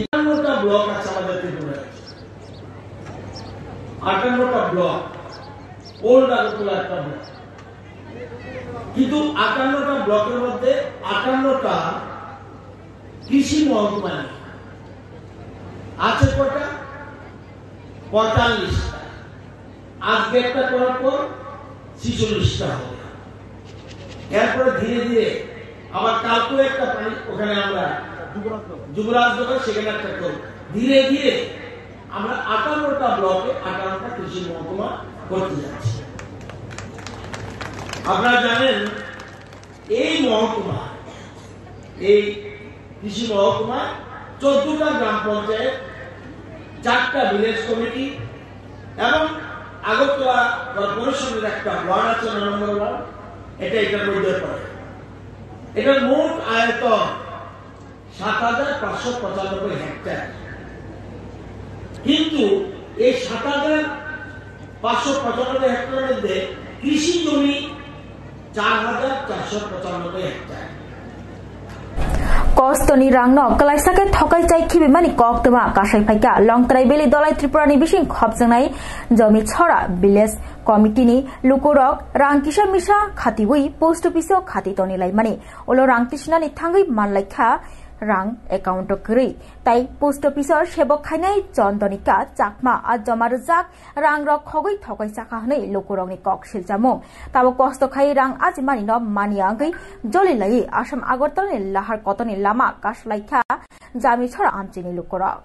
58টা block আছে আমাদের ত্রিপুরায়, 58টা ব্লক, ওল্ড আগরতলা একটা ব্লক, কিন্তু 58টা ব্লকের মধ্যে 58টা কৃষি মহকুমা আছে। কটা? 45টা। আজকে একটা করার পর 46টা হবে। এরপরে ধীরে ধীরে আবার কালকে একটা পানি ওখানে আমরা যুবরাজ দোকান সেখানে একটা করব। ধীরে ধীরে আমরা 58টা ব্লকে 58টা কৃষি মহকুমা করতে যাচ্ছি। আপনারা জানেন এই মহকুমা, এই কৃষি মহকুমা 14টা গ্রাম পঞ্চায়েত, 4টা ভিলেজ কমিটি এবং আগরতলা কর্পোরেশনের একটা ওয়ার্ড আছে, 9 নম্বর ওয়ার্ড, এটার মধ্যে পড়ে। এটার মোট আয়তন 7,595 হেক্টর। কিন্তু এই 7,595 হেক্টরের মধ্যে কৃষি জমি 4,495 hectare. Kostoni rangno kalaisake thokai chai khibimani koktoma kasai phaika longtrai beli dolai Tripura ni bising khopjangnai jomi chhora village committee ni lukurok rang kisa misa khatiwi post office o khati tonilai mani olo rang tisnani thangai manlaikha rang account kri tai post office or sebok khainai Chandanika chakma a jomar jak rang rok khogoi thokai chaka hnai lukurok ni kok siljamo tabo kosto khai rang ajmani no maniangai jolilai Assam Agartala ni lahar kotoni lama kaslaikha jami chhora amchini lukurok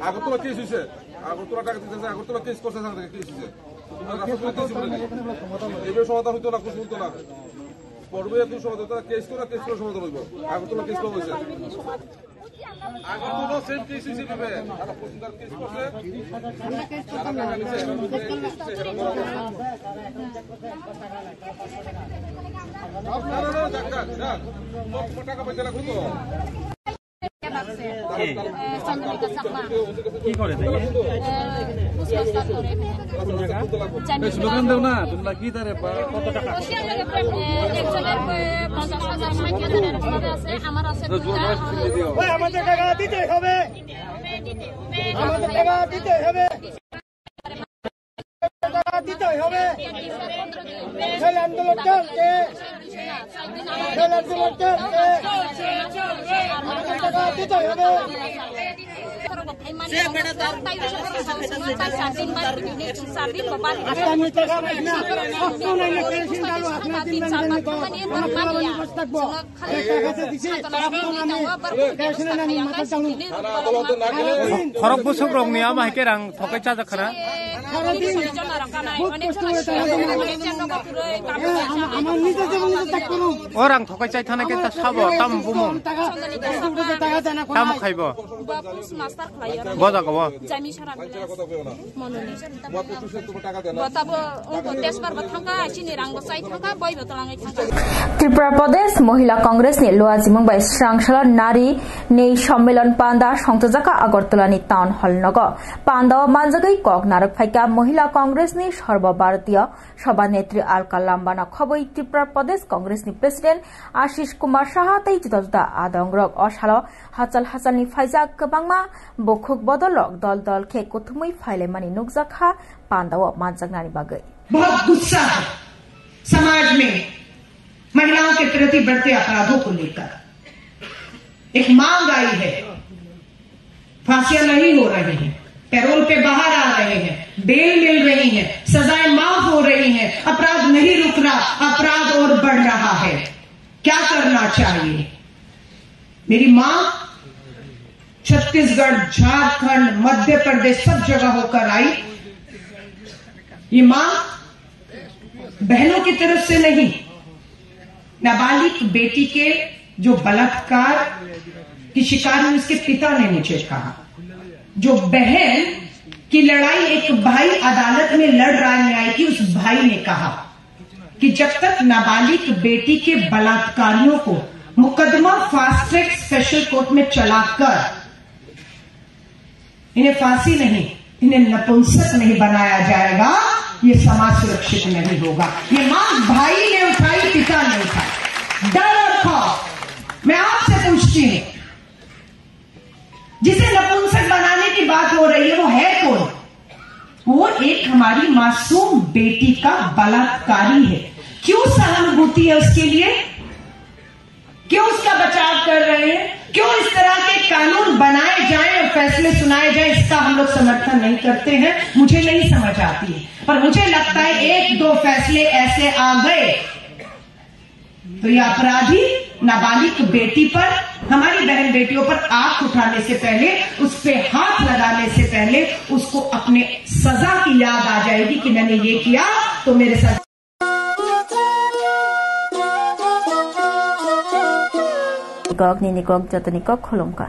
Agartala case হয়েছে, আগরতলা টাকা দিতেছে, Agartala case করছে, case হয়েছে, এবার সমাধান হইতো না, কুছ বলতো না, পড়বে একটু সমাধান, তারা কেস করে সমাধান হইব। আগরতলা কেস করা হয়েছে, আগরতলা সেম কেস হয়েছে, দিবে তারা পছন্দার কেস করছে, টাকা পয়সা রাখুন তো কি করে স্লোগান দেও না তোমরা কি তারে কত টাকা আমাদের টাকা দিতে হবে, আমাদের টাকা দিতে হবে, টাকা দিতে হবে। ছেলে আন্দোলন চলছে, ছেলে আন্দোলন চলছে, আমাদের টাকা দিতে হবে। খরক বসুক রংনিয়া মাহিকে রাং থকাই চাজা খানা ও রাং থকাই চাই থানাকে তা সাব তাম বুমন তাম খাইব গজা গব त्रिपुरा प्रदेश महिला कांग्रेस ने लुआजी मुंबई श्रांगशाला नारी ने सम्मेलन पांदा संतजाका अगरतलानी टाउन हल नग पांदा मानजागै कक नारक फाइका महिला कांग्रेस ने सर्वभारतीय सभानेत्री अलका लाम्बाना खबै त्रिपुरा प्रदेश कांग्रेस नि प्रेसिडेंट आशीष कुमार साहा तै जुदा आदंग्रक असाल हाचल हाचलनि फाइजा गोबांमा बखुक बदलक दल दल खे कुथुमै फाइलेमानि नुकजाखा पांदाव मानजागनानि बागै बहुत गुस्सा है समाज में महिलाओं के प्रति बढ़ते अपराधों को लेकर। एक मांग आई है, फांसियां नहीं हो रही हैं, पैरोल पे बाहर आ रहे हैं, बेल मिल रही है, सजाएं माफ हो रही हैं, अपराध नहीं रुक रहा, अपराध और बढ़ रहा है। क्या करना चाहिए? मेरी मां छत्तीसगढ़, झारखंड, मध्य प्रदेश सब जगह होकर आई। ये मां बहनों की तरफ से नहीं, नाबालिग बेटी के जो बलात्कार की शिकार हुई उसके पिता ने मुझे कहा, जो बहन की लड़ाई एक भाई अदालत में लड़ रहा न्याय की, उस भाई ने कहा कि जब तक नाबालिग बेटी के बलात्कारियों को मुकदमा फास्ट ट्रैक स्पेशल कोर्ट में चलाकर इन्हें फांसी नहीं, इन्हें नपुंसक नहीं बनाया जाएगा, ये समाज सुरक्षित नहीं होगा। ये मांग भाई ने उठाई, पिता ने उठाई। डर और खौफ। मैं आपसे पूछती हूं, जिसे नपुंसक बनाने की बात हो रही है वो है कौन? वो एक हमारी मासूम बेटी का बलात्कारी है। क्यों सहानुभूति है उसके लिए? क्यों उसका बचाव कर रहे हैं? क्यों इस तरह के कानून बनाए जाएं और फैसले सुनाए जाएं, इसका हम लोग समर्थन नहीं करते हैं। मुझे नहीं समझ आती है, पर मुझे लगता है एक दो फैसले ऐसे आ गए तो ये अपराधी नाबालिग बेटी पर, हमारी बहन बेटियों पर आंख उठाने से पहले, उस पे हाथ लगाने से पहले उसको अपने सजा की याद आ जाएगी कि मैंने ये किया तो मेरे साथ। Gog ni ni gog jatuh ni gog kolom ka.